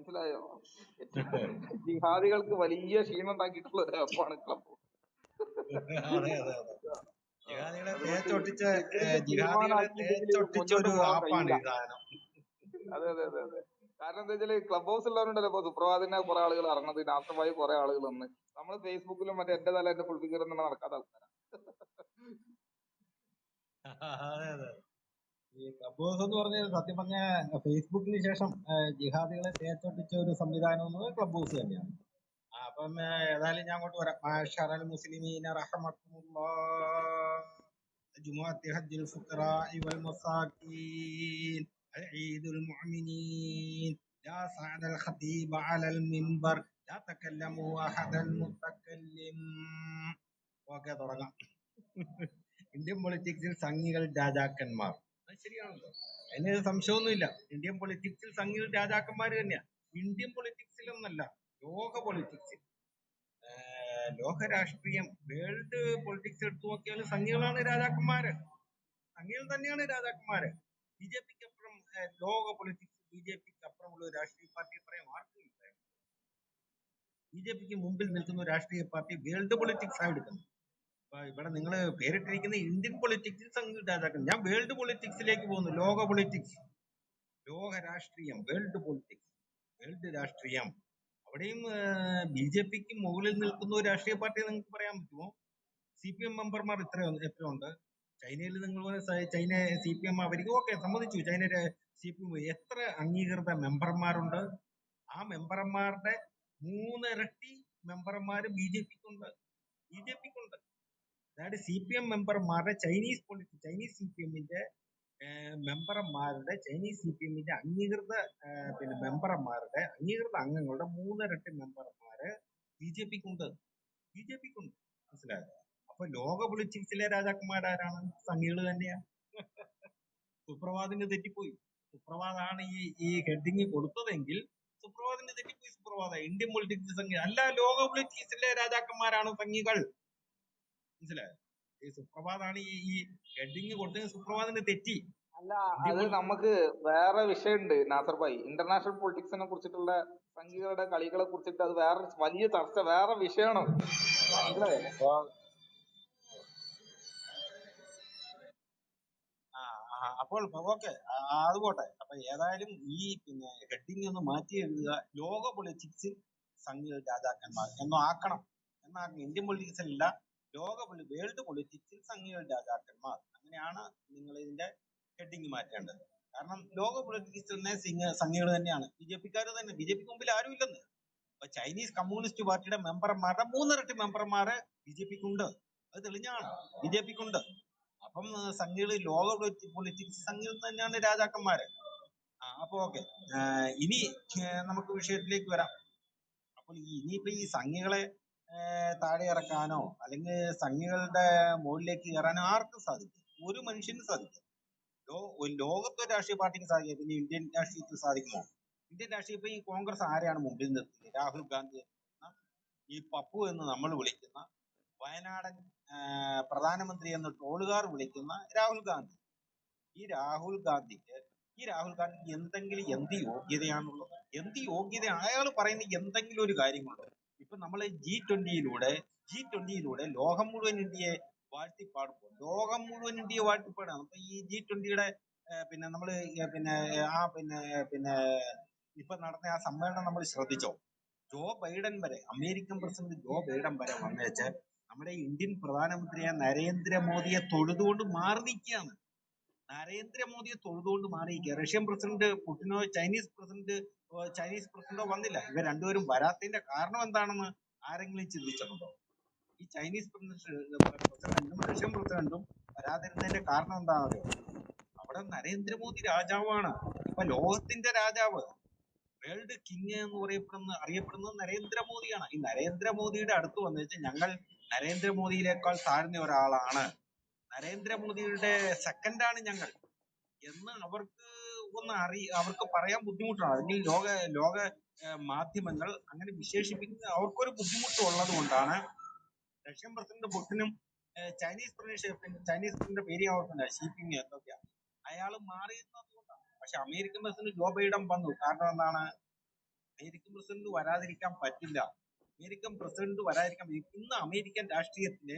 മനസ്സിലായോ? ജിഹാദികൾക്ക് വലിയ ക്ഷീണം ഉണ്ടാക്കിയിട്ടുള്ള ഒരു ആപ്പാണ് ക്ലബ്. അതെ അതെ അതെ. ജിഹാദികളെ അതുകൊണ്ട് തേച്ചൊട്ടിച്ച സെക്യൂരിറ്റി ജിഹാദികളെ തീരുമാനമാക്കിയില്ലെങ്കിൽ ഇത് തേച്ചൊട്ടിച്ച മുന്നോട്ട് ഒരു പോകാൻ ആപ്പാണ് കഴിയില്ല. ഈ സാധനം. അതെ അതെ അതെ അതെ. കാരണം എന്താ വെച്ചാല് ക്ലബ് ഹൗസ് ഉള്ളവരുണ്ടല്ലോ, ഇപ്പൊ സുപ്രഭാതിനെ കുറെ ആളുകൾ അറിഞ്ഞത്, നാസമായി കുറെ ആളുകൾ വന്ന് നമ്മള് ഫേസ്ബുക്കിലും മറ്റേ എന്റെ തല എന്റെ ഫുൾ ഫിഗർ തന്നെ നടക്കാത്ത ആൾക്കാരാണ്. അതെ അതെ. ഈ ക്ലബ് ഹൗസ് എന്ന് പറഞ്ഞാൽ സത്യം പറഞ്ഞ ഫേസ്ബുക്കിന് ശേഷം ജിഹാദികളെ തേച്ചൊട്ടിച്ച ഒരു സംവിധാനം എന്നത് ക്ലബ് ഹൗസ് തന്നെയാണ്. അപ്പം ഏതായാലും ഞാൻ അങ്ങോട്ട് വരാം. മാഷറൽ മുസ്ലിമീന റഹ്മത്തുള്ളാഹ് ജുമുഅത്തി ഹജ്ജുൽ ഫുഖറാഇ വൽ മസാകീൻ ഈദുൽ മുഅ്മിനീൻ ലാ സഅദൽ ഖതീബ അലൽ മിൻബർ ലാ തകല്ലമു അഹദൽ മുതകല്ലിം. ഓക്കെ, തുടങ്ങാം. ഇന്ത്യൻ പൊളിറ്റിക്സിൽ സംഘികൾ രാജാക്കന്മാർ. അത് ശരിയാണല്ലോ, അതിന് സംശയമൊന്നുമില്ല. ഇന്ത്യൻ പൊളിറ്റിക്സിൽ സംഘികൾ രാജാക്കന്മാർ തന്നെയാ. ഇന്ത്യൻ പൊളിറ്റിക്സിലൊന്നല്ല, ലോക പൊളിറ്റിക്സിൽ, ലോക രാഷ്ട്രീയം, വേൾഡ് പൊളിറ്റിക്സ് എടുത്തു നോക്കിയാൽ സംഘികളാണ് രാജാക്കന്മാര്. സംഘികൾ തന്നെയാണ് രാജാക്കന്മാര്. ബി ജെ പിക്ക് അപ്പുറം ലോക പൊളിറ്റിക്സ്, ബി ജെ പിക്ക് അപ്പുറമുള്ള ഒരു രാഷ്ട്രീയ പാർട്ടി പറയാം ആർക്കും ഇല്ല. ബി ജെ പിക്ക് മുമ്പിൽ നിൽക്കുന്ന ഒരു രാഷ്ട്രീയ പാർട്ടി വേൾഡ് പൊളിറ്റിക്സ് ആണ് എടുക്കുന്നത്. അപ്പൊ ഇവിടെ നിങ്ങൾ പേരിട്ടിരിക്കുന്ന ഇന്ത്യൻ പൊളിറ്റിക്സിൽ സംഘികൾ രാജാക്കൻ. ഞാൻ വേൾഡ് പൊളിറ്റിക്സിലേക്ക് പോകുന്നു. ലോക പൊളിറ്റിക്സ്, ലോക രാഷ്ട്രീയം, വേൾഡ് പൊളിറ്റിക്സ്, വേൾഡ് രാഷ്ട്രീയം. അവിടെയും ബി ജെ പിക്ക് മുകളിൽ നിൽക്കുന്ന ഒരു രാഷ്ട്രീയ പാർട്ടി നിങ്ങൾക്ക് പറയാൻ പറ്റുമോ? സി പി എം മെമ്പർമാർ എത്ര ഉണ്ട്? ചൈനയിൽ നിങ്ങൾ ചൈന സി പി എം അവർക്ക് ഓക്കെ സമ്മതിച്ചു. ചൈന സി പി എം എത്ര അംഗീകൃത മെമ്പർമാരുണ്ട്? ആ മെമ്പർമാരുടെ 3 ഇരട്ടി മെമ്പർമാര് ബി ജെ പിക്കുണ്ട്. അതായത് സി പി എം മെമ്പർമാരുടെ ചൈനീസ് സി പി എമ്മിന്റെ മെമ്പർമാരുടെ, ചൈനീസ് സി പി എമ്മിന്റെ അംഗീകൃത മെമ്പർമാരുടെ, അംഗീകൃത അംഗങ്ങളുടെ 3 ഇരട്ടി മെമ്പർമാര് ബി ജെ പിക്കുണ്ട്. മനസ്സിലായോ? അപ്പൊ ലോക പൊളിറ്റിക്സിലെ രാജാക്കന്മാരാരാണ്? സംഘികൾ തന്നെയാ. സുപ്രഭാതിന് തെറ്റിപ്പോയി. സുപ്രഭാതാണ് ഈ ഹെഡിങ് കൊടുത്തതെങ്കിൽ സുപ്രഭാതിന് തെറ്റിപ്പോയി. സുപ്രഭാത ഇന്ത്യൻ പൊളിറ്റിക്സ് സംഘി അല്ല, ലോക പൊളിറ്റിക്സിലെ രാജാക്കന്മാരാണ് സംഘികൾ. മനസ്സിലായോ? ഈ സുപ്രഭാതാണ് ഈ ഹെഡിങ് കൊടുത്തത്. സുപ്രഭാതിന് തെറ്റി. അല്ല, അത് നമുക്ക് വേറെ വിഷയമുണ്ട് നാസർ ഭായി. ഇന്റർനാഷണൽ പൊളിറ്റിക്സിനെ കുറിച്ചിട്ടുള്ള സംഘികളുടെ കളികളെ കുറിച്ചിട്ട് അത് വേറെ വലിയ ചർച്ച, വേറെ വിഷയമാണ്. മനസ്സിലായോ? അപ്പോൾ ഓക്കെ, അത് പോട്ടെ. അപ്പൊ ഏതായാലും ഈ ഹെഡിങ് ഒന്ന് മാറ്റി എഴുതുക. ലോക പൊളിറ്റിക്സിൽ സംഘികൾ രാജാക്കന്മാർ എന്നോ ആക്കണം. ഇന്ത്യൻ പൊളിറ്റിക്സിലല്ല, വേൾഡ് പൊളിറ്റിക്സിൽ സംഘികൾ രാജാക്കന്മാർ. അങ്ങനെയാണ് നിങ്ങൾ ഇതിന്റെ ഹെഡിങ് മാറ്റേണ്ടത്. കാരണം ലോക പൊളിറ്റിക്സിൽ തന്നെ സംഘികൾ തന്നെയാണ്. ബി ജെ പിക്കാർ തന്നെ. ബി ജെ പിക്ക് മുമ്പിൽ ആരും ഇല്ലെന്ന്. അപ്പൊ ചൈനീസ് കമ്മ്യൂണിസ്റ്റ് പാർട്ടിയുടെ മെമ്പർമാരുടെ 3 ഇരട്ടി മെമ്പർമാര് ബി ജെ പിക്കുണ്ട്. അത് തെളിഞ്ഞാണ്. B J പിക്കുണ്ട്. അപ്പം സംഘികൾ, ലോക പൊളിറ്റിക്സ് സംഘികൾ തന്നെയാണ് രാജാക്കന്മാര്. അപ്പൊ ഓക്കെ, ഇനി നമുക്ക് വിഷയത്തിലേക്ക് വരാം. അപ്പോൾ ഇനിയിപ്പോ ഈ സംഘികളെ താഴെ ഇറക്കാനോ അല്ലെങ്കിൽ സംഘികളുടെ മുകളിലേക്ക് കയറാനോ ആർക്കും സാധിക്കും? ഒരു മനുഷ്യനും സാധിക്കും. ലോകത്തെ രാഷ്ട്രീയ പാർട്ടിക്ക് സാധിക്കും. പിന്നെ ഇന്ത്യൻ രാഷ്ട്രീയത്തിൽ സാധിക്കുമോ? ഇന്ത്യൻ രാഷ്ട്രീയം ഇപ്പൊ ഈ കോൺഗ്രസ് ആരെയാണ് മുമ്പിൽ നിർത്തുന്നത്? രാഹുൽ ഗാന്ധി, ഈ പപ്പു എന്ന് നമ്മൾ വിളിക്കുന്ന വയനാടൻ പ്രധാനമന്ത്രി എന്ന് ട്രോളുകാർ വിളിക്കുന്ന രാഹുൽ ഗാന്ധി. ഈ രാഹുൽ ഗാന്ധിക്ക് എന്ത് യോഗ്യതയാണുള്ളത്? എന്ത് യോഗ്യത? അയാൾ പറയുന്ന എന്തെങ്കിലും ഒരു കാര്യമുണ്ടോ? ഇപ്പൊ നമ്മൾ G20യിലൂടെ ലോകം മുഴുവൻ ഇന്ത്യയെ വാഴ്ത്തിപ്പാടുമ്പോൾ, ലോകം മുഴുവൻ ഇന്ത്യയെ വാഴ്ത്തിപ്പാടാണ്. അപ്പൊ ഈ G20യുടെ നമ്മള് ഇപ്പൊ നടന്ന ആ സമ്മേളനം നമ്മൾ ശ്രദ്ധിച്ചോ? അമേരിക്കൻ പ്രസിഡന്റ് ജോ ബൈഡൻ വരെ വന്നേച്ച് നമ്മുടെ ഇന്ത്യൻ പ്രധാനമന്ത്രിയായ നരേന്ദ്രമോദിയെ തൊഴുതുകൊണ്ട് മാറി നിൽക്കുകയാണ്. റഷ്യൻ പ്രസിഡന്റ് പുടിനോ ചൈനീസ് പ്രസിഡന്റോ വന്നില്ല. ഇവർ രണ്ടുപേരും വരാത്തതിന്റെ കാരണം എന്താണെന്ന് ആരെങ്കിലും ചിന്തിച്ചിട്ടുണ്ടോ? ഈ ചൈനീസ് പ്രസിഡന്റും റഷ്യൻ പ്രസിഡന്റും വരാതിരുന്നതിന്റെ കാരണം എന്താണെന്നറിയോ? അവിടെ നരേന്ദ്രമോദി രാജാവാണ്. ഇപ്പൊ ലോകത്തിന്റെ രാജാവ്, വേൾഡ് കിങ് എന്ന് അറിയപ്പെടുന്നത് നരേന്ദ്രമോദിയാണ്. ഈ നരേന്ദ്രമോദിയുടെ അടുത്ത് വന്നിട്ട് ഞങ്ങൾ നരേന്ദ്രമോദിയിലേക്കാൾ താഴ്ന്ന ഒരാളാണ്, നരേന്ദ്രമോദിയുടെ സെക്കൻഡാണ് ഞങ്ങൾ എന്ന് അവർക്ക് പറയാൻ ബുദ്ധിമുട്ടാണ്. അല്ലെങ്കിൽ ലോക മാധ്യമങ്ങൾ അങ്ങനെ വിശേഷിപ്പിക്കുന്നത് അവർക്കൊരു ബുദ്ധിമുട്ടുള്ളത് കൊണ്ടാണ് റഷ്യൻ പ്രസിഡന്റ് പുടിനും ചൈനീസ് പ്രസിഡന്റ് പേര് ഓർക്കുന്നില്ല, ഷീപ്പിങ് എന്തൊക്കെയാ, അയാൾ മാറിയിരുന്നത് കൊണ്ടാണ്. പക്ഷെ അമേരിക്കൻ പ്രസിഡന്റ് ജോ ബൈഡൻ വന്നു. കാരണം എന്താണ്? അമേരിക്കൻ പ്രസിഡന്റ് വരാതിരിക്കാൻ പറ്റില്ല. അമേരിക്കൻ പ്രസിഡന്റ് വരാതിരിക്കാൻ ഇന്ന് അമേരിക്കൻ രാഷ്ട്രീയത്തെ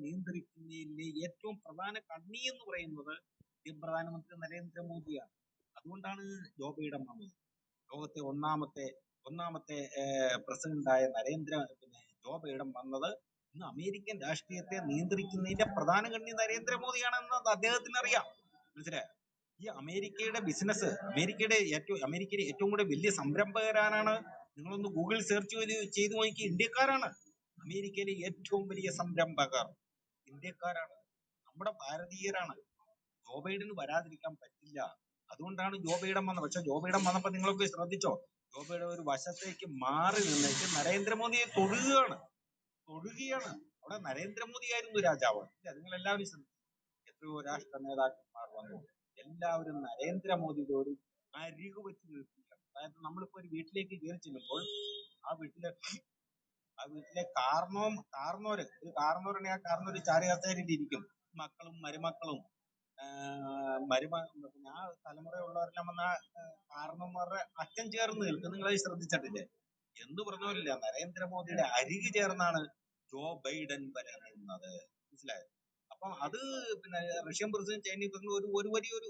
നിയന്ത്രിക്കുന്നതിലെ ഏറ്റവും പ്രധാന കണ്ണി എന്ന് പറയുന്നത് ഇന്ത്യൻ പ്രധാനമന്ത്രി നരേന്ദ്രമോദിയാണ്. അതുകൊണ്ടാണ് ജോ ബൈഡൻ വന്നത്. ലോകത്തെ ഒന്നാമത്തെ പ്രസിഡന്റായ ജോ ബൈഡൻ വന്നത് ഇന്ന് അമേരിക്കൻ രാഷ്ട്രീയത്തെ നിയന്ത്രിക്കുന്നതിന്റെ പ്രധാന കണ്ണി നരേന്ദ്രമോദിയാണെന്ന് അദ്ദേഹത്തിന് അറിയാം. മനസ്സിലായോ? ഈ അമേരിക്കയുടെ ബിസിനസ്, അമേരിക്കയിലെ ഏറ്റവും കൂടെ വലിയ സംരംഭകരാണ്. നിങ്ങളൊന്ന് ഗൂഗിൾ സെർച്ച് ചെയ്ത് നോക്കി, ഇന്ത്യക്കാരാണ്. അമേരിക്കയിലെ ഏറ്റവും വലിയ സംരംഭകർ ഇന്ത്യക്കാരാണ്, നമ്മുടെ ഭാരതീയരാണ്. ജോ ബൈഡന് വരാതിരിക്കാൻ പറ്റില്ല. അതുകൊണ്ടാണ് ജോ ബൈഡൻ വന്നത്. പക്ഷെ ജോ ബൈഡൻ വന്നപ്പോ നിങ്ങളൊക്കെ ശ്രദ്ധിച്ചോ? ജോ ബൈഡൻ ഒരു വശത്തേക്ക് മാറി നിന്നിട്ട് നരേന്ദ്രമോദിയെ തൊഴുകയാണ്. അവിടെ നരേന്ദ്രമോദി ആയിരുന്നു രാജാവ്. ഇല്ല, നിങ്ങൾ എല്ലാവരും ശ്രദ്ധിച്ചു. എത്രയോ രാഷ്ട്ര നേതാക്കന്മാർ വന്നു, എല്ലാവരും നരേന്ദ്രമോദിയുടെ ഒരു അരികു വെച്ച് നിൽക്കുകയാണ്. അതായത് നമ്മളിപ്പോ ഒരു വീട്ടിലേക്ക് കയറി ചെല്ലുമ്പോൾ ആ വീട്ടിലെ കാർന്നോര് ചാരുകസേരയിൽ ഇരിക്കും. മക്കളും മരുമക്കളും ആ തലമുറയുള്ളവരെല്ലാം വന്ന കാരണന്മാരുടെ അച്ഛൻ ചേർന്ന് നിൽക്കും. നിങ്ങളത് ശ്രദ്ധിച്ചിട്ടില്ലേ? എന്ത് പറഞ്ഞില്ല, നരേന്ദ്രമോദിയുടെ അരികു ചേർന്നാണ് ജോ ബൈഡൻ വരുന്നത്. മനസ്സിലായോ? അപ്പൊ അത് റഷ്യൻ പ്രസിഡന്റ് ചൈനീസ് പ്രസിഡന്റ് ഒരു വലിയൊരു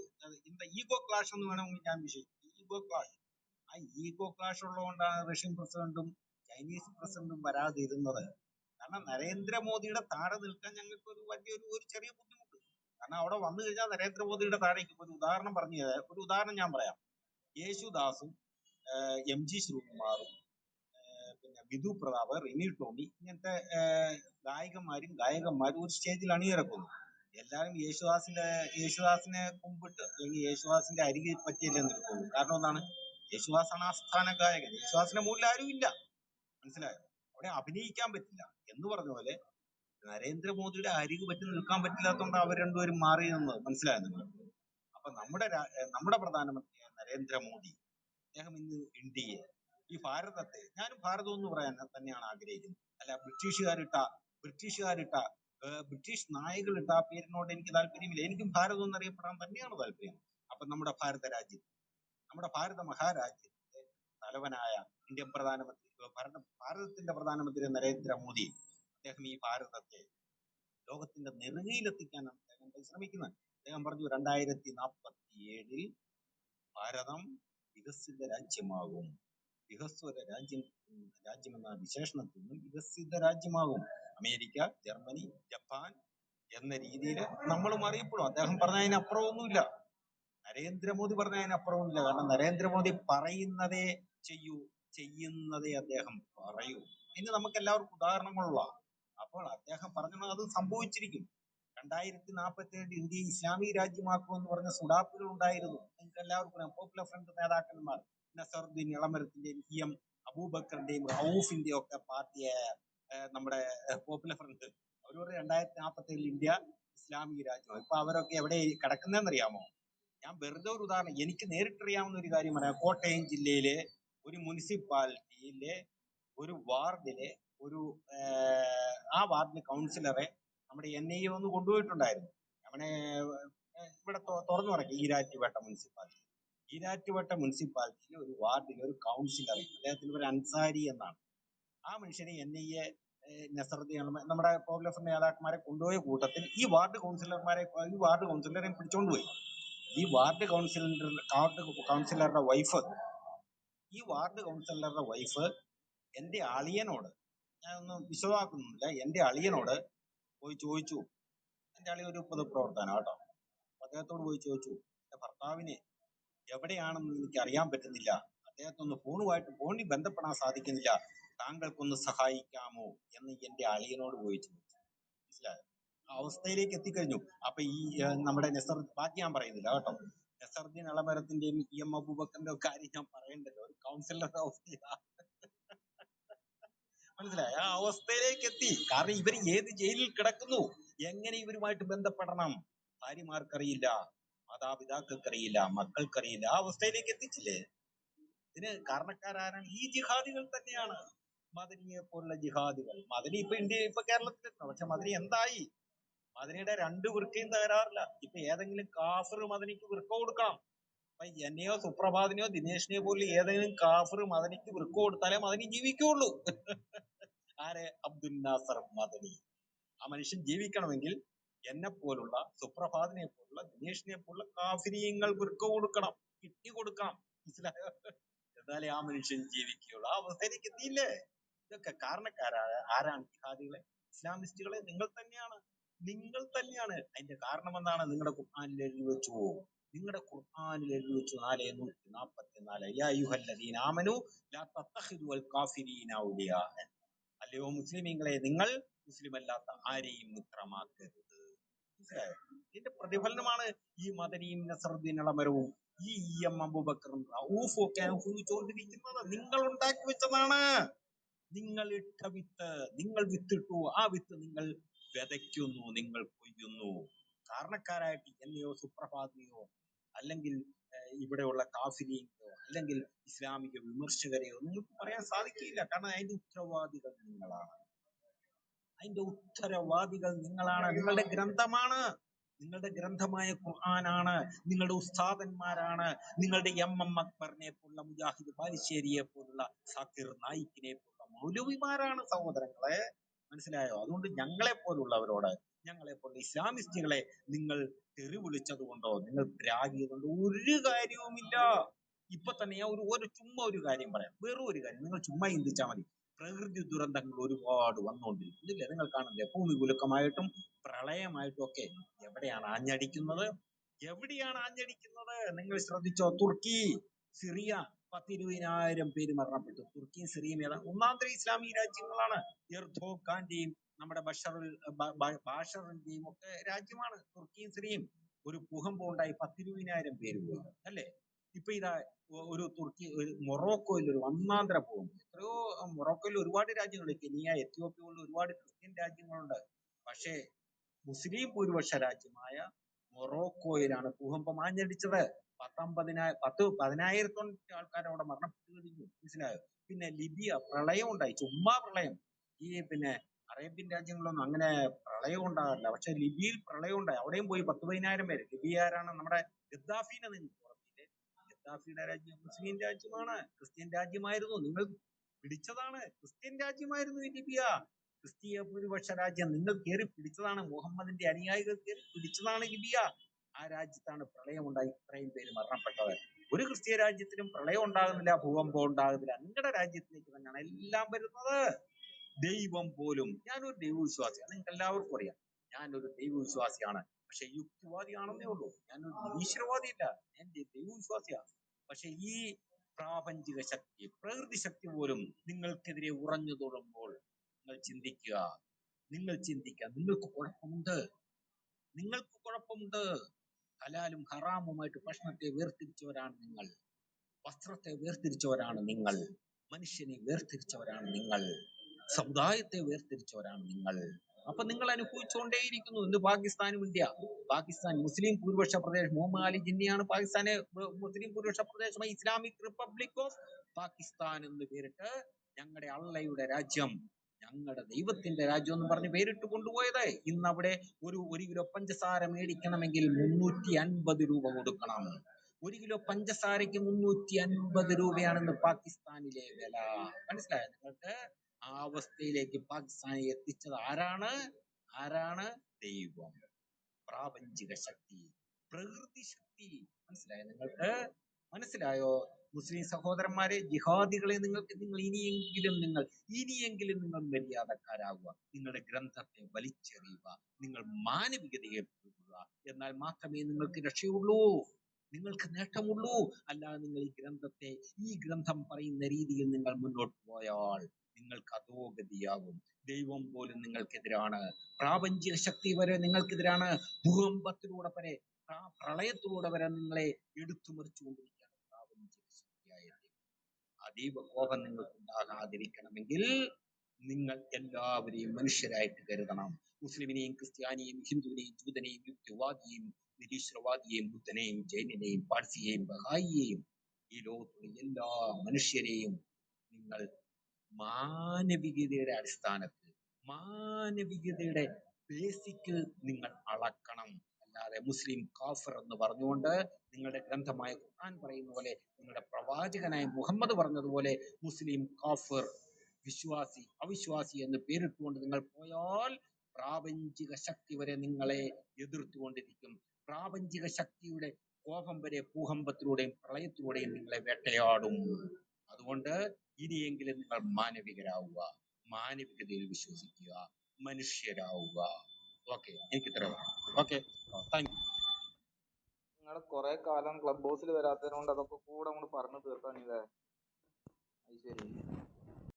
എന്താ ഈഗോ ക്ലാഷ് എന്ന് വേണമെങ്കിൽ ഞാൻ വിശ്വസിക്കും. ആ ഈഗോ ക്ലാഷ് ഉള്ളതുകൊണ്ടാണ് റഷ്യൻ പ്രസിഡന്റും ചൈനീസ് പ്രസിഡന്റും വരാതിരുന്നത്. കാരണം നരേന്ദ്രമോദിയുടെ താഴെ നിൽക്കാൻ ഞങ്ങൾക്ക് ഒരു ചെറിയ ബുദ്ധിമുട്ട്. കാരണം അവിടെ വന്നു കഴിഞ്ഞാൽ നരേന്ദ്രമോദിയുടെ താഴേക്ക് ഒരു ഉദാഹരണം ഞാൻ പറയാം. യേശുദാസും MG ശ്രീകുമാറും വിധു പ്രതാപ്, റിമി ടോമി ഇങ്ങനത്തെ ഗായകന്മാരും ഒരു സ്റ്റേജിൽ അണിയിറക്കുന്നു. എല്ലാവരും യേശുദാസിനെ കുമ്പിട്ട് അല്ലെങ്കിൽ യേശുദാസിന്റെ അരികിൽ പറ്റിയല്ലേ നിൽക്കുന്നു. കാരണം എന്താണ്? യേശുദാസാണ് ആസ്ഥാന ഗായകൻ. യേശുദാസിന്റെ മുകളിൽ ആരും ഇല്ല. മനസ്സിലായോ? അവിടെ അഭിനയിക്കാൻ പറ്റില്ല എന്ന് പറഞ്ഞ പോലെ നരേന്ദ്രമോദിയുടെ അരികു പറ്റി നിൽക്കാൻ പറ്റില്ലാത്തതുകൊണ്ട് അവർ രണ്ടുപേരും മാറി നിന്നത്. മനസ്സിലായോ നിങ്ങൾ? അപ്പൊ നമ്മുടെ പ്രധാനമന്ത്രി നരേന്ദ്രമോദി, അദ്ദേഹം ഇന്ന് ഇന്ത്യയെ, ഈ ഭാരതത്തെ, ഞാനും ഭാരതം എന്ന് പറയാൻ തന്നെയാണ് ആഗ്രഹിക്കുന്നത്. അല്ല ബ്രിട്ടീഷ് നായകളിട്ട ആ പേരിനോട് എനിക്ക് താല്പര്യമില്ല. എനിക്കും ഭാരതം എന്നറിയപ്പെടാൻ തന്നെയാണ് താല്പര്യം. അപ്പൊ നമ്മുടെ ഭാരത മഹാരാജ്യത്തിന്റെ തലവനായ ഇന്ത്യൻ ഭാരതത്തിന്റെ പ്രധാനമന്ത്രി നരേന്ദ്രമോദി, അദ്ദേഹം ഈ ഭാരതത്തെ ലോകത്തിന്റെ നെറുകയിലെത്തിക്കാനാണ് അദ്ദേഹം പരിശ്രമിക്കുന്നത്. അദ്ദേഹം പറഞ്ഞു 2047 ഭാരതം വികസിത രാജ്യമാകും. വികസ്വര രാജ്യമെന്ന വിശേഷണത്തിൽ നിന്നും വികസിത രാജ്യമാകും. അമേരിക്ക, ജർമ്മനി, ജപ്പാൻ എന്ന രീതിയിൽ നമ്മളും അറിയപ്പെടും. അദ്ദേഹം പറഞ്ഞതിനപ്പുറമൊന്നുമില്ല. നരേന്ദ്രമോദി പറഞ്ഞതിനപ്പുറമൊന്നുമില്ല. കാരണം നരേന്ദ്രമോദി പറയുന്നതേ ചെയ്യൂ, ചെയ്യുന്നതേ അദ്ദേഹം പറയൂ. ഇനി നമുക്ക് എല്ലാവർക്കും ഉദാഹരണങ്ങളുള്ള. അപ്പോൾ അദ്ദേഹം പറഞ്ഞത് അത് സംഭവിച്ചിരിക്കും. 2047 ഇന്ത്യയെ ഇസ്ലാമിക രാജ്യമാക്കുമെന്ന് പറഞ്ഞ സുഡാപ്പുകൾ ഉണ്ടായിരുന്നു. നിങ്ങൾക്ക് എല്ലാവർക്കും പോപ്പുലർ ഫ്രണ്ട് നേതാക്കന്മാർ നസറുദ്ദീൻ ഇളമരത്തിന്റെയും PM അബൂബക്കറിന്റെയും റൌഫിന്റെയും ഒക്കെ പാർട്ടിയായ നമ്മുടെ പോപ്പുലർ ഫ്രണ്ട് അവർ 2047 ഇന്ത്യ ഇസ്ലാമിക രാജ്യമാണ്. ഇപ്പൊ അവരൊക്കെ എവിടെ കിടക്കുന്നതെന്നറിയാമോ? ഞാൻ വെറുതെ ഒരു ഉദാഹരണം, എനിക്ക് നേരിട്ടറിയാവുന്ന ഒരു കാര്യം പറയാം. കോട്ടയം ജില്ലയിലെ ഒരു മുനിസിപ്പാലിറ്റിയിലെ ഒരു വാർഡിലെ ആ വാർഡിലെ കൗൺസിലറെ നമ്മുടെ NIA ഒന്ന് കൊണ്ടുപോയിട്ടുണ്ടായിരുന്നു. അവനെ ഇവിടെ തുറന്നു പറയും, ഈരാറ്റുപേട്ട മുനിസിപ്പാലിറ്റിയിലെ ഒരു വാർഡിലെ ഒരു കൗൺസിലർ, അദ്ദേഹത്തിന്റെ ഒരു അൻസാരി എന്നാണ്. ആ മനുഷ്യനെ NIA നസറുദ്ദീൻ നമ്മുടെ പോപ്പുലർ ഫ്രണ്ട് നേതാക്കന്മാരെ കൊണ്ടുപോയ കൂട്ടത്തിൽ ഈ വാർഡ് കൗൺസിലറെ പിടിച്ചോണ്ടുപോയി. ഈ വാർഡ് കൗൺസിലറുടെ വൈഫ് എന്റെ അളിയനോട്, ഞാനൊന്നും വിശ്വസിക്കുന്നില്ല, എന്റെ അളിയനോട് പോയി ചോദിച്ചു. എന്റെ അളിയൻ ഒരു പൊതുപ്രവർത്തനം കേട്ടോ. അദ്ദേഹത്തോട് പോയി ചോദിച്ചു, എന്റെ ഭർത്താവിനെ എവിടെയാണെന്ന് എനിക്ക് അറിയാൻ പറ്റുന്നില്ല, അദ്ദേഹത്തൊന്ന് ഫോണിൽ ബന്ധപ്പെടാൻ സാധിക്കുന്നില്ല, താങ്കൾക്കൊന്ന് സഹായിക്കാമോ എന്ന് എന്റെ അളിയനോട് പോയി ചോദിച്ചു. മനസ്സിലായോ? ആ അവസ്ഥയിലേക്ക് എത്തിക്കഴിഞ്ഞു. അപ്പൊ ഈ നമ്മുടെ ബാക്കി ഞാൻ പറയുന്നില്ല കേട്ടോ. നസറുദ്ദീൻ ഇളമരത്തിന്റെയും EM അബൂബക്കറിന്റെ കാര്യം ഞാൻ പറയണ്ടല്ലോ. ഒരു കൗൺസിലറുടെ അവസ്ഥ മനസ്സിലായ? ആ അവസ്ഥയിലേക്ക് എത്തി. കാരണം ഇവർ ഏത് ജയിലിൽ കിടക്കുന്നു, എങ്ങനെ ഇവരുമായിട്ട് ബന്ധപ്പെടണം, ഭാര്യമാർക്കറിയില്ല, മാതാപിതാക്കൾക്കറിയില്ല, മക്കൾക്കറിയില്ല. ആ അവസ്ഥയിലേക്ക് എത്തിച്ചില്ലേ? ഇതിന് കാരണക്കാരാണ് ഈ ജിഹാദികൾ തന്നെയാണ്. മദനിയെ പോലുള്ള ജിഹാദികൾ. മദനി ഇപ്പൊ കേരളത്തിലെത്തണം. പക്ഷെ മദനി എന്തായി? മദനിയുടെ 2 വൃക്കയും തകരാറില്ല. ഇപ്പൊ ഏതെങ്കിലും കാഫിർ മദനിക്ക് വൃക്ക കൊടുക്കണം. അപ്പൊ എന്നെയോ സുപ്രഭാതിനെയോ ദിനേശിനെയോ പോലും ഏതെങ്കിലും കാഫർ മദനിക്ക് വൃക്ക കൊടുത്താലേ മദനി ജീവിക്കുള്ളൂ. ആരെ? അബ്ദുൽ നാസർ മദനി. ആ മനുഷ്യൻ ജീവിക്കണമെങ്കിൽ എന്നെ പോലുള്ള, സുപ്രഭാതിനെ പോലുള്ള, ദിനേശിനെ പോലുള്ള കാഫിരിയങ്ങൾ വൃക്ക കൊടുക്കണം, കിഡ്നി കൊടുക്കണം. മനസ്സിലായോ? എന്നാലേ ആ മനുഷ്യൻ ജീവിക്കുകയുള്ളൂ. ആ അവസ്ഥയിലേക്ക് എത്തിയില്ലേ? ഇതൊക്കെ കാരണക്കാരായ ആരാണ്? ജിഹാദികളെ, ഇസ്ലാമിസ്റ്റുകളെ നിങ്ങൾ തന്നെയാണ്. നിങ്ങൾ തന്നെയാണ്. അതിന്റെ കാരണം എന്താണ്? നിങ്ങളുടെ ഖുർആനിൽ എഴുതി വെച്ചു. നിങ്ങളുടെ ഖുർആനിൽ എഴുതി വെച്ചു 4:144 യാ അയ്യുഹല്ലദീന ആമനൂ ലാ തത്തഖിദുൽ കാഫിരീന ഔലിയാ. അല്ലയോ മുസ്ലിമീങ്ങളെ, നിങ്ങൾ മുസ്ലിം അല്ലാത്ത ആരെയും മിത്രമാക്കരുത്. മനസ്സിലായോ? ഇതിന്റെ പ്രതിഫലനമാണ് ഈ മദനിയും നസറുദ്ദീൻ ഇളമരവും ഈ എം അബൂബക്കറും റഊഫും ഒക്കെ അനുഭവിച്ചുകൊണ്ടിരിക്കുന്നത്. നിങ്ങൾ ഉണ്ടാക്കി വെച്ചതാണ്. നിങ്ങൾ ഇട്ട വിത്ത്, നിങ്ങൾ വിത്തിട്ടു. ആ വിത്ത് നിങ്ങൾ വിതയ്ക്കുന്നു, നിങ്ങൾ കൊയ്യുന്നു. കാരണക്കാരായിട്ട് എന്നെയോ സുപ്രഭാതിനെയോ അല്ലെങ്കിൽ ഇവിടെയുള്ള കാഫിരിയോ അല്ലെങ്കിൽ ഇസ്ലാമിക വിമർശകരെയോ നിങ്ങൾക്ക് പറയാൻ സാധിക്കില്ല. കാരണം അതിന്റെ ഉത്തരവാദികൾ നിങ്ങളാണ്. അതിന്റെ ഉത്തരവാദികൾ നിങ്ങളാണ്. നിങ്ങളുടെ ഗ്രന്ഥമാണ്, നിങ്ങളുടെ ഗ്രന്ഥമായ ഖുർആനാണ്, നിങ്ങളുടെ ഉസ്താദന്മാരാണ്, നിങ്ങളുടെ എം അക്ബറിനെ പോലുള്ള, മുജാഹിദ് ബാലുശ്ശേരിയെ പോലുള്ള, സാക്കിർ നായിക്കിനെ പോലുള്ള മൗലവിമാരാണ് സഹോദരങ്ങളെ. മനസ്സിലായോ? അതുകൊണ്ട് ഞങ്ങളെ പോലുള്ളവരോട്, ഞങ്ങളെ പോലുള്ള ഇസ്ലാമിസ്റ്റുകളെ നിങ്ങൾ തെറി വിളിച്ചത് കൊണ്ടോ നിങ്ങൾ പ്രാഗിയത് കൊണ്ടോ ഒരു കാര്യവുമില്ല. ഇപ്പൊ തന്നെ ഞാൻ ചുമ്മാ ഒരു കാര്യം പറയാം, വെറും ഒരു കാര്യം. നിങ്ങൾ ചുമ്മാ ചിന്തിച്ചാൽ മതി. പ്രകൃതി ദുരന്തങ്ങൾ ഒരുപാട് വന്നുകൊണ്ടിരിക്കുന്നില്ലേ? നിങ്ങൾ കാണുന്നില്ലേ? ഭൂമി കുലുക്കമായിട്ടും പ്രളയമായിട്ടും ഒക്കെ എവിടെയാണ് ആഞ്ഞടിക്കുന്നത്? എവിടെയാണ് ആഞ്ഞടിക്കുന്നത്? നിങ്ങൾ ശ്രദ്ധിച്ചോ? തുർക്കി, സിറിയ, 10-20,000 പേര് മരണപ്പെട്ടു. തുർക്കിയും സിറിയയും ഏതാ? ഒന്നാന്തര ഇസ്ലാമിക രാജ്യങ്ങളാണ്. എർദോഗാന്റെയും നമ്മുടെ ബാഷറിന്റെയും ഒക്കെ രാജ്യമാണ് തുർക്കിയും സിറിയയും. ഒരു ഭൂകമ്പം ഉണ്ടായി 10-20,000 പേര് പോയി, അല്ലേ? ഇപ്പൊ ഇതാ ഒരു തുർക്കി, മൊറോക്കോയിൽ ഒരു ഒന്നാന്തര ഭൂകമ്പം. എത്രയോ മൊറോക്കോയിൽ ഒരുപാട് രാജ്യങ്ങളുണ്ട്. കെനിയ, എത്യോപ്യ പോലുള്ള ഒരുപാട് ക്രിസ്ത്യൻ രാജ്യങ്ങളുണ്ട്. പക്ഷേ മുസ്ലിം ഭൂരിപക്ഷ രാജ്യമായ മൊറോക്കോയിലാണ് ഭൂകമ്പം ആഞ്ഞടിച്ചത്. 10,000-15,000 ആൾക്കാർ അവിടെ മരണപ്പെട്ടു കഴിഞ്ഞു. മനസ്സിലായോ? പിന്നെ ലിബിയ പ്രളയം ഉണ്ടായി, ചുമ്മാ പ്രളയം. ഈ പിന്നെ അറേബ്യൻ രാജ്യങ്ങളിലൊന്നും അങ്ങനെ പ്രളയം ഉണ്ടാകാറില്ല. പക്ഷെ ലിബിയയിൽ പ്രളയം ഉണ്ടായി, അവിടെയും പോയി 10-15,000 പേര്. ലിബിയ ആരാണ്? നമ്മുടെ ഗദ്ദാഫിനെ നിങ്ങൾക്ക് ഓർമ്മയില്ലേ? ഗദ്ദാഫിയുടെ രാജ്യം മുസ്ലിം രാജ്യമാണ്, ക്രിസ്ത്യൻ രാജ്യമായിരുന്നു. നിങ്ങൾ പിടിച്ചതാണ്. ക്രിസ്ത്യൻ രാജ്യമായിരുന്നു ഈ ലിബിയ. ക്രിസ്തീയ ഭൂരിപക്ഷ രാജ്യം നിങ്ങൾ കയറി പിടിച്ചതാണ്. മുഹമ്മദിന്റെ അനുയായികൾ കയറി പിടിച്ചതാണ് ലിബിയ. ആ രാജ്യത്താണ് പ്രളയം ഉണ്ടായി ഇത്രയും പേര് മരണപ്പെട്ടത്. ഒരു ക്രിസ്തീയ രാജ്യത്തിനും പ്രളയം ഉണ്ടാകുന്നില്ല, ഭൂകമ്പം ഉണ്ടാകുന്നില്ല. നിങ്ങളുടെ രാജ്യത്തിലേക്ക് തന്നെയാണ് എല്ലാം വരുന്നത്. ദൈവം പോലും, ഞാനൊരു ദൈവവിശ്വാസിയാണ്, നിങ്ങൾക്ക് എല്ലാവർക്കും അറിയാം. ഞാനൊരു ദൈവവിശ്വാസിയാണ്, പക്ഷെ യുക്തിവാദിയാണെന്നേ ഉള്ളൂ. ഞാനൊരു നിരീശ്വരവാദിയല്ല, ഞാൻ ദൈവവിശ്വാസിയാണ്. പക്ഷെ ഈ പ്രാപഞ്ചിക ശക്തി, പ്രകൃതി ശക്തി പോലും നിങ്ങൾക്കെതിരെ ഉറഞ്ഞു തൊടുമ്പോൾ നിങ്ങൾ ചിന്തിക്കുക. നിങ്ങൾക്ക് കുഴപ്പമുണ്ട്, നിങ്ങൾക്ക് കുഴപ്പമുണ്ട്. ഹലാലും ഹറാമുമായിട്ട് ഭക്ഷണത്തെ വേർതിരിച്ചവരാണ് നിങ്ങൾ, വസ്ത്രത്തെ വേർതിരിച്ചവരാണ് നിങ്ങൾ, മനുഷ്യനെ വേർതിരിച്ചവരാണ് നിങ്ങൾ, സമുദായത്തെ വേർതിരിച്ചവരാണ് നിങ്ങൾ. അപ്പൊ നിങ്ങൾ അനുഭവിച്ചുകൊണ്ടേയിരിക്കുന്നു. ഇന്ന് പാകിസ്ഥാനും ഇന്ത്യ, പാകിസ്ഥാൻ മുസ്ലിം ഭൂരിപക്ഷ പ്രദേശം, മുഹമ്മദ് അലി ജിന്നയാണ് പാകിസ്ഥാനെ മുസ്ലിം ഭൂരിപക്ഷ പ്രദേശമായി ഇസ്ലാമിക് റിപ്പബ്ലിക് ഓഫ് പാകിസ്ഥാൻ എന്ന് പേരിട്ട്, ഞങ്ങളുടെ അള്ളയുടെ രാജ്യം, ഞങ്ങളുടെ ദൈവത്തിന്റെ രാജ്യം എന്ന് പറഞ്ഞ് പേരിട്ട് കൊണ്ടുപോയത്. ഇന്ന് അവിടെ ഒരു കിലോ പഞ്ചസാര മേടിക്കണമെങ്കിൽ 350 രൂപ കൊടുക്കണം. 1 കിലോ പഞ്ചസാരയ്ക്ക് 350 രൂപയാണെന്ന് പാകിസ്ഥാനിലെ വില. മനസ്സിലായോ നിങ്ങൾക്ക്? ആ അവസ്ഥയിലേക്ക് പാകിസ്ഥാനെ എത്തിച്ചത് ആരാണ്? ദൈവം, പ്രാപഞ്ചിക ശക്തി, പ്രകൃതി ശക്തി. മനസ്സിലായോ നിങ്ങൾക്ക്? മനസ്സിലായോ? മുസ്ലിം സഹോദരന്മാരെ, ജിഹാദികളെ, നിങ്ങൾ ഇനിയെങ്കിലും നിങ്ങൾ മര്യാദക്കാരാകുക. നിങ്ങളുടെ ഗ്രന്ഥത്തെ വലിച്ചെറിയുക, നിങ്ങൾ മാനവികതയെ പുലർത്തുക. എന്നാൽ മാത്രമേ നിങ്ങൾക്ക് രക്ഷയുള്ളൂ, നിങ്ങൾക്ക് നേട്ടമുള്ളൂ. അല്ലാതെ നിങ്ങൾ ഈ ഗ്രന്ഥം പറയുന്ന രീതിയിൽ നിങ്ങൾ മുന്നോട്ട് പോയാൽ നിങ്ങൾക്ക് അധോഗതിയാകും. ദൈവം പോലും നിങ്ങൾക്കെതിരാണ്, പ്രാപഞ്ചിക ശക്തി വരെ നിങ്ങൾക്കെതിരാണ്. ഭൂകമ്പത്തിലൂടെ വരെ, പ്രളയത്തിലൂടെ വരെ നിങ്ങളെ എടുത്തുമറിച്ചുകൊണ്ടിരിക്കുകയാണ് പ്രാപഞ്ചിക ശക്തിയായ ദൈവം. അതീവ കോപം നിങ്ങൾക്ക് ഉണ്ടാകാതിരിക്കണമെങ്കിൽ നിങ്ങൾ എല്ലാവരെയും മനുഷ്യരായിട്ട് കരുതണം. മുസ്ലിമിനെയും ക്രിസ്ത്യാനിയെയും ഹിന്ദുവിനെയും ജൂതനെയും യുക്തിവാദിയെയും നിരീശ്വരവാദിയെയും ബുദ്ധനെയും ജൈനനെയും പാഴ്സിയെയും ബഹായിയെയും ഈ ലോകത്തുള്ള എല്ലാ മനുഷ്യരെയും നിങ്ങൾ മാനവികതയുടെ അടിസ്ഥാനത്തിൽ, മാനവികതയുടെ ബേസിക്കിൽ നിങ്ങൾ അളക്കണം. അല്ലാതെ അല്ലാതെ മുസ്ലിം കാഫിർ എന്ന് പറഞ്ഞുകൊണ്ട് നിങ്ങളുടെ ഗ്രന്ഥമായ ഖുർആൻ പറയുന്ന പോലെ, നിങ്ങളുടെ പ്രവാചകനായ മുഹമ്മദ് പറഞ്ഞതുപോലെ മുസ്ലിം കാഫിർ, വിശ്വാസി അവിശ്വാസി എന്ന് പേരിട്ടുകൊണ്ട് നിങ്ങൾ പോയാൽ പ്രാപഞ്ചിക ശക്തി വരെ നിങ്ങളെ എതിർത്തുകൊണ്ടിരിക്കും. പ്രാപഞ്ചിക ശക്തിയുടെ കോപം വരെ ഭൂകമ്പത്തിലൂടെയും പ്രളയത്തിലൂടെയും നിങ്ങളെ വേട്ടയാടും. അതുകൊണ്ട് ഇനിയെങ്കിലും നിങ്ങൾ മാനവികരാവുക, മാനവികതയിൽ വിശ്വസിക്കുക, മനുഷ്യരാവുക. ഓക്കെ, എനിക്ക് ഇത്ര ഓക്കെ, താങ്ക് യു. നിങ്ങൾ കുറെ കാലം ക്ലബ് ഹൗസിൽ വരാത്തത് കൊണ്ട് അതൊക്കെ കൂടെ അങ്ങോട്ട് പറഞ്ഞു തീർക്കാൻ ഇല്ലേ? അത് ശരി.